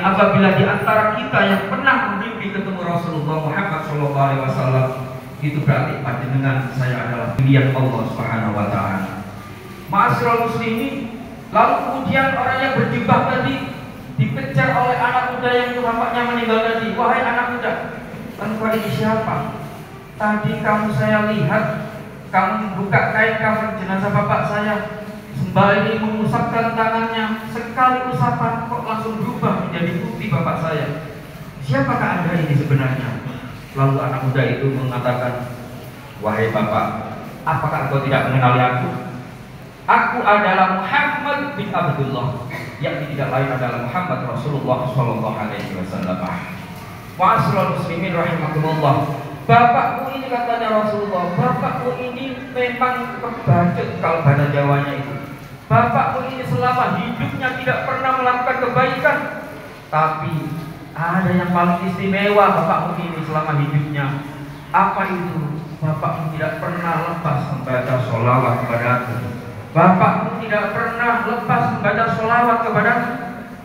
muslimin, apabila di antara kita yang pernah bermimpi ketemu Rasulullah Muhammad SAW, itu berarti panjenengan saya adalah pilihan Allah Subhanahu wa taala. Ma'asyiral muslimin, lalu kemudian orang yang berjubah tadi dikejar oleh anak muda yang bapaknya meninggal tadi. Wahai anak muda, engkau ini siapa? Tadi kamu saya lihat kamu membuka kain kafan jenazah bapak saya, sembari mengusapkan tangannya, sekali usapan kok langsung berubah menjadi putih bapak saya. Siapakah Anda ini sebenarnya? Lalu anak muda itu mengatakan, wahai bapak, apakah engkau tidak mengenali aku? Aku adalah Muhammad bin Abdullah, yakni tidak lain adalah Muhammad Rasulullah Sallallahu Alaihi Wasallam. Ma'asyiral muslimin rahimakumullah. Bapakku ini, katanya Rasulullah, bapakku ini memang kebacut kalau bahasa Jawanya itu. Bapakku ini selama hidupnya tidak pernah melakukan kebaikan, tapi ada yang paling istimewa bapakmu ini selama hidupnya. Apa itu? Bapakmu tidak pernah lepas membaca sholawat kepadaku. Bapakmu tidak pernah lepas membaca sholawat kepadaku.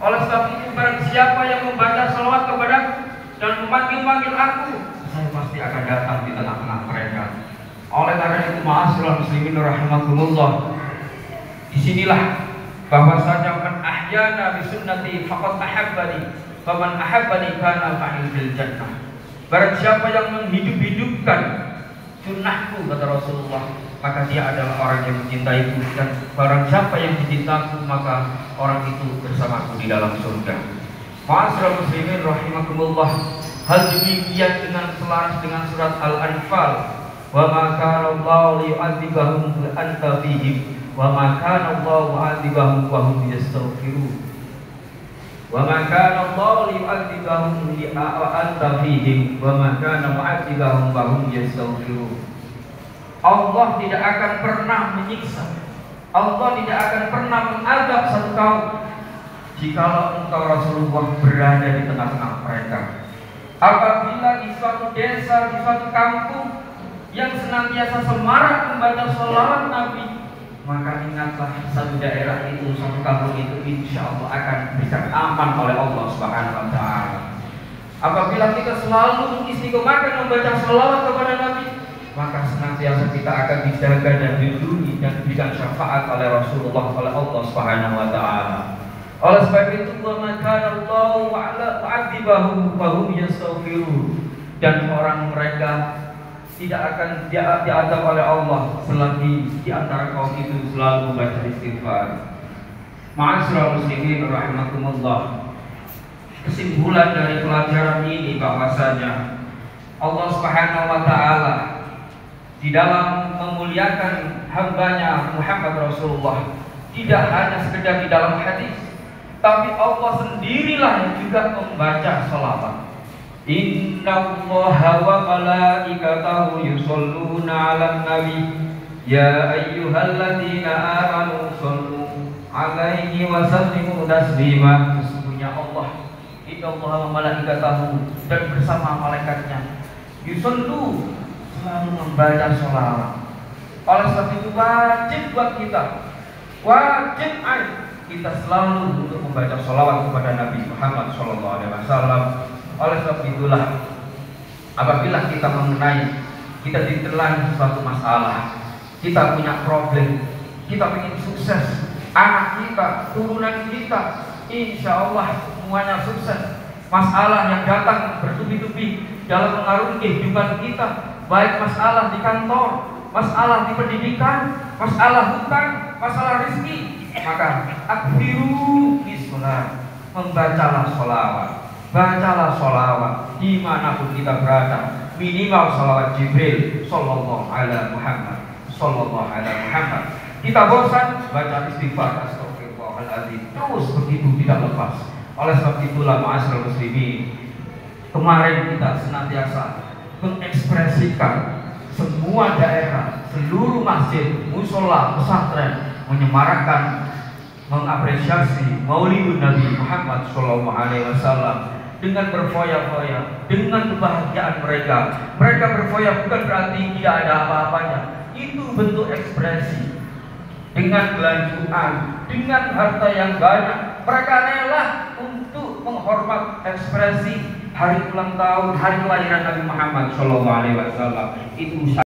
Oleh sebab itu, barang siapa yang membaca sholawat kepadaku dan memanggil-manggil aku, saya pasti akan datang di tengah-tengah mereka. Oleh karena itu, ma'asyiral muslimin rahimakumullah, disinilah bahwasanya man ahyana bi sunnati faqad ahabbani wa man ahabbani kana ma'il fil jannah. Barang siapa yang menghidup-hidupkan sunnahku, kata Rasulullah, maka dia adalah orang yang mencintaiku, dan barang siapa yang dicintaku maka orang itu bersamaku di dalam surga. Ma'asyiral muslimin rahimakumullah, hal demikian dengan selaras dengan surat Al-Anfal, wa ma kana Allahu liyu'adzibahum wa anta fihim wa ma kana Allahu mu'adzibahum wa hum yastaghfirun. Wa ma kana Allahu liyu'adzibahum wa anta fihim wa ma kana mu'adzibahum wa hum yastaghfirun. Allah tidak akan pernah menyiksa, Allah tidak akan pernah mengadab satu kaum jikalau engkau Rasulullah berada di tengah-tengah mereka. Apabila di suatu desa, di suatu kampung yang senantiasa semarak membaca sholawat Nabi, maka ingatlah satu daerah itu, satu kampung itu insya Allah akan diberikan aman oleh Allah Subhanahu wa taala. Apabila kita selalu mengistiqomahkan membaca sholawat kepada Nabi, maka senantiasa kita akan dijaga dan dilindungi dan diberikan syafaat oleh Rasulullah, oleh Allah Subhanahu wa taala. Oleh sebab itu, wa ma kana Allahu mu'adzibahum wa hum yastaghfirun, dan orang mereka tidak akan diadab oleh Allah selagi di antara kaum itu selalu membaca istighfar. Ma'asyiral muslimin rahimakumullah, kesimpulan dari pelajaran ini bahwasanya Allah Subhanahu wa taala di dalam memuliakan hambanya Muhammad Rasulullah tidak hanya sekedar di dalam hadis, tapi Allah sendirilah yang juga membaca salawat. Innallaha wa malaikatahu yusholluna 'alan nabi ya ayyuhalladzina amanu shollu 'alaihi wa sallimu taslima. Sesungguhnya Allah, innallaha wa malaikatahu, dan bersama malaikatnya, yusollu, selalu membaca sholawat. Oleh sebab itu wajib buat kita, wajib kita selalu untuk membaca sholawat kepada Nabi Muhammad SAW. Oleh sebab itulah, apabila kita mengenai, kita ditelan suatu masalah, kita punya problem, kita ingin sukses, anak kita, turunan kita, insya Allah semuanya sukses. Masalah yang datang bertubi-tubi dalam mengarungi kehidupan kita, baik masalah di kantor, masalah di pendidikan, masalah hutang, masalah rezeki, maka akhiru bisolat, membacalah sholawat, bacalah sholawat dimanapun kita berada, minimal sholawat Jibril Sallallahu Alaihi Muhammad, Sallallahu Alaihi Muhammad. Kita bosan, baca istighfar, astagfirullahaladzim, terus begitu tidak lepas. Oleh sebab itulah ma'asyiral muslimin, kemarin kita senantiasa mengekspresikan semua daerah, seluruh masjid, musola, pesantren menyemarakkan, mengapresiasi Maulidun Nabi Muhammad SAW dengan berfoya-foya, dengan kebahagiaan mereka. Mereka berfoya bukan berarti tidak ada apa-apanya, itu bentuk ekspresi. Dengan kelanjutan, dengan harta yang banyak, mereka rela untuk menghormat ekspresi hari ulang tahun, hari kelahiran Nabi Muhammad Shallallahu Alaihi Wasallam. Itu